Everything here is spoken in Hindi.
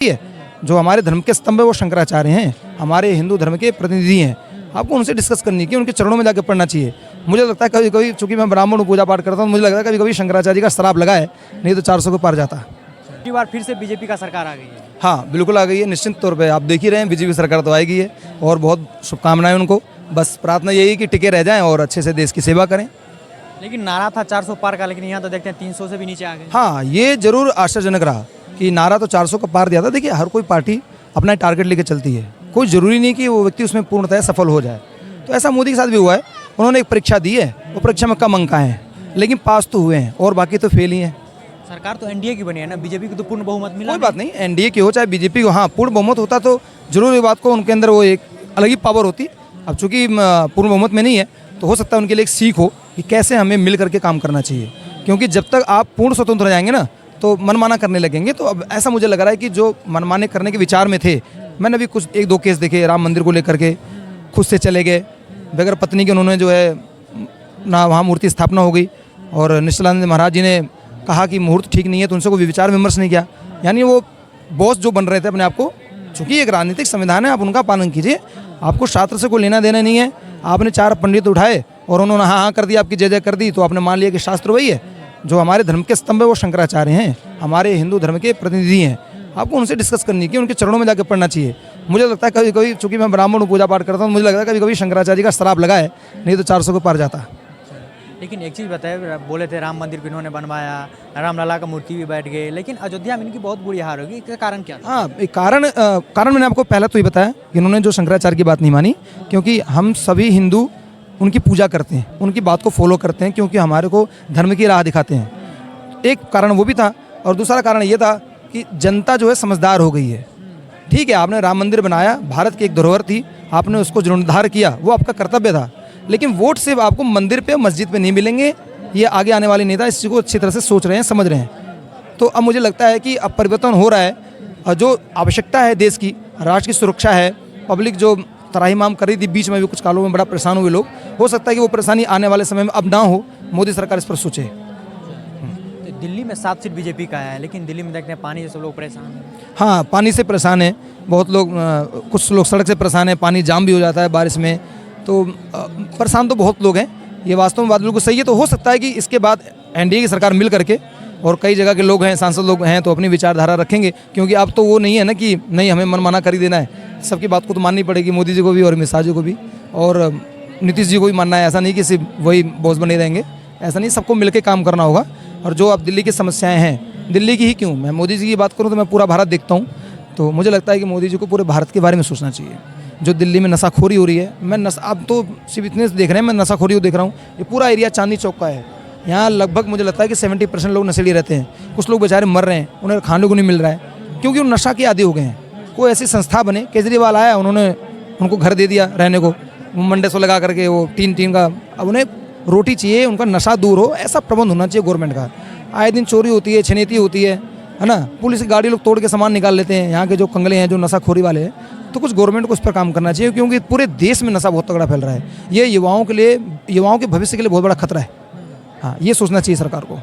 है। जो हमारे धर्म के स्तंभ है वो शंकराचार्य हैं, हमारे हिंदू धर्म के प्रतिनिधि हैं। आपको उनसे डिस्कस करनी चाहिए, उनके चरणों में जाकर पढ़ना चाहिए। मुझे लगता है कभी कभी, चूंकि मैं ब्राह्मण हूँ, पूजा पाठ करता हूँ, मुझे लगता है कभी कभी शंकराचार्य का श्राप लगा है, नहीं तो 400 को पार जाता। पिछली बार फिर से बीजेपी का सरकार आ गई है। हाँ बिल्कुल आ गई है, निश्चित तौर पे आप देख ही रहे हैं, बीजेपी सरकार तो आएगी है और बहुत शुभकामनाएं उनको। बस प्रार्थना यही कि टिके रह जाएं और अच्छे से देश की सेवा करें। लेकिन नारा था 400 पार का, लेकिन यहाँ तो देखते हैं 300 से भी नीचे आ गए। हाँ ये जरूर आश्चर्यजनक रहा कि नारा तो 400 का पार दिया था। देखिए हर कोई पार्टी अपना टारगेट लेके चलती है, कोई ज़रूरी नहीं कि वो व्यक्ति उसमें पूर्णतः सफल हो जाए। तो ऐसा मोदी के साथ भी हुआ है, उन्होंने एक परीक्षा दी है, वो परीक्षा में कम अंक आए हैं, लेकिन पास तो हुए हैं और बाकी तो फेल ही हैं। सरकार तो एनडीए की बनी है ना, बीजेपी को तो पूर्ण बहुमत मिला। कोई बात नहीं, एनडीए की हो चाहे बीजेपी को, हाँ पूर्ण बहुमत होता तो जरूर ये बात को उनके अंदर वो एक अलग ही पावर होती। अब चूंकि पूर्ण बहुमत में नहीं है तो हो सकता है उनके लिए एक सीख हो कि कैसे हमें मिल करके काम करना चाहिए, क्योंकि जब तक आप पूर्ण स्वतंत्र हो जाएंगे ना तो मनमाना करने लगेंगे। तो अब ऐसा मुझे लग रहा है कि जो मनमाने करने के विचार में थे, मैंने अभी कुछ 1-2 केस देखे राम मंदिर को लेकर के, खुद से चले गए बगैर पत्नी के, उन्होंने जो है ना वहाँ मूर्ति स्थापना हो गई और निश्चलानंद महाराज जी ने कहा कि मुहूर्त ठीक नहीं है, तो उनसे कोई विचार विमर्श नहीं किया। यानी वो बॉस जो बन रहे थे अपने आप को, चूँकि एक राजनीतिक संविधान है, आप उनका पालन कीजिए, आपको शास्त्र से कोई लेना देना नहीं है। आपने 4 पंडित उठाए और उन्होंने हाँ हाँ कर दिया, आपकी जय जय कर दी, तो आपने मान लिया कि शास्त्र वही है। जो हमारे धर्म के स्तंभ है वो शंकराचार्य हैं, हमारे हिंदू धर्म के प्रतिनिधि हैं। आपको उनसे डिस्कस करनी चाहिए, उनके चरणों में जाकर पढ़ना चाहिए। मुझे लगता है कभी कभी, चूंकि मैं ब्राह्मण हूँ, पूजा पाठ करता हूँ, मुझे लगता है कभी कभी शंकराचार्य का श्राप लगा है, नहीं तो 400 को पार जाता। लेकिन एक चीज़ बताए, बोले थे राम मंदिर भी इन्होंने बनवाया, रामलला का मूर्ति भी बैठ गए, लेकिन अयोध्या में इनकी बहुत बुरी हार होगी। इसका कारण क्या था? हाँ एक कारण मैंने आपको पहले तो ही बताया कि इन्होंने जो शंकराचार्य की बात नहीं मानी, क्योंकि हम सभी हिंदू उनकी पूजा करते हैं, उनकी बात को फॉलो करते हैं, क्योंकि हमारे को धर्म की राह दिखाते हैं। एक कारण वो भी था, और दूसरा कारण ये था कि जनता जो है समझदार हो गई है। ठीक है, आपने राम मंदिर बनाया, भारत की एक धरोहर थी, आपने उसको जीर्णोद्धार किया, वो आपका कर्तव्य था, लेकिन वोट सिर्फ आपको मंदिर पे मस्जिद पे नहीं मिलेंगे। ये आगे आने वाले नेता इस चीज़ को अच्छी तरह से सोच रहे हैं, समझ रहे हैं। तो अब मुझे लगता है कि अब परिवर्तन हो रहा है, और जो आवश्यकता है देश की, राष्ट्र की सुरक्षा है, पब्लिक जो त्राहिमाम कर रही थी बीच में भी कुछ कालों में, बड़ा परेशान हुए लोग, हो सकता है कि वो परेशानी आने वाले समय में अब ना हो। मोदी सरकार इस पर सोचे। तो दिल्ली में 7 सीट बीजेपी का है, लेकिन दिल्ली में देखते हैं पानी से सब लोग परेशान हैं। हाँ पानी से परेशान है बहुत लोग, कुछ लोग सड़क से परेशान है, पानी जाम भी हो जाता है बारिश में, तो परेशान तो बहुत लोग हैं। ये वास्तव में बात बिल्कुल सही है। तो हो सकता है कि इसके बाद एनडीए की सरकार मिल करके, और कई जगह के लोग हैं, सांसद लोग हैं, तो अपनी विचारधारा रखेंगे, क्योंकि अब तो वो नहीं है ना कि नहीं हमें मनमाना कर ही देना है, सबकी बात को तो माननी पड़ेगी, मोदी जी को भी और अमित शाह जी को भी और नीतीश जी को भी मानना है। ऐसा नहीं कि सिर्फ वही बॉस बने रहेंगे, ऐसा नहीं, सबको मिलकर काम करना होगा। और जो अब दिल्ली की समस्याएँ हैं, दिल्ली की ही क्यों, मैं मोदी जी की बात करूँ तो मैं पूरा भारत देखता हूँ, तो मुझे लगता है कि मोदी जी को पूरे भारत के बारे में सोचना चाहिए। जो दिल्ली में नशाखोरी हो रही है, अब तो सिर्फ इतने देख रहे हैं, मैं नशाखोरी देख रहा हूँ, ये पूरा एरिया चांदनी चौक का है। यहाँ लगभग मुझे लगता है कि 70% लोग नशेड़ी रहते हैं। कुछ लोग बेचारे मर रहे हैं, उन्हें खाने को नहीं मिल रहा है, क्योंकि वो नशा के आदी हो गए हैं। कोई ऐसी संस्था बने, केजरीवाल आया, उन्होंने उनको घर दे दिया रहने को, मंडे से लगा करके वो टीन का, अब उन्हें रोटी चाहिए, उनका नशा दूर हो, ऐसा प्रबंध होना चाहिए गवर्नमेंट का। आए दिन चोरी होती है, छिनैती होती है ना, पुलिस की गाड़ी लोग तोड़ के सामान निकाल लेते हैं। यहाँ के जो कंगले हैं, जो नशाखोरी वाले हैं, तो कुछ गवर्नमेंट को इस पर काम करना चाहिए, क्योंकि पूरे देश में नशा बहुत तगड़ा फैल रहा है। ये युवाओं के लिए, युवाओं के भविष्य के लिए बहुत बड़ा खतरा है। हाँ ये सोचना चाहिए सरकार को।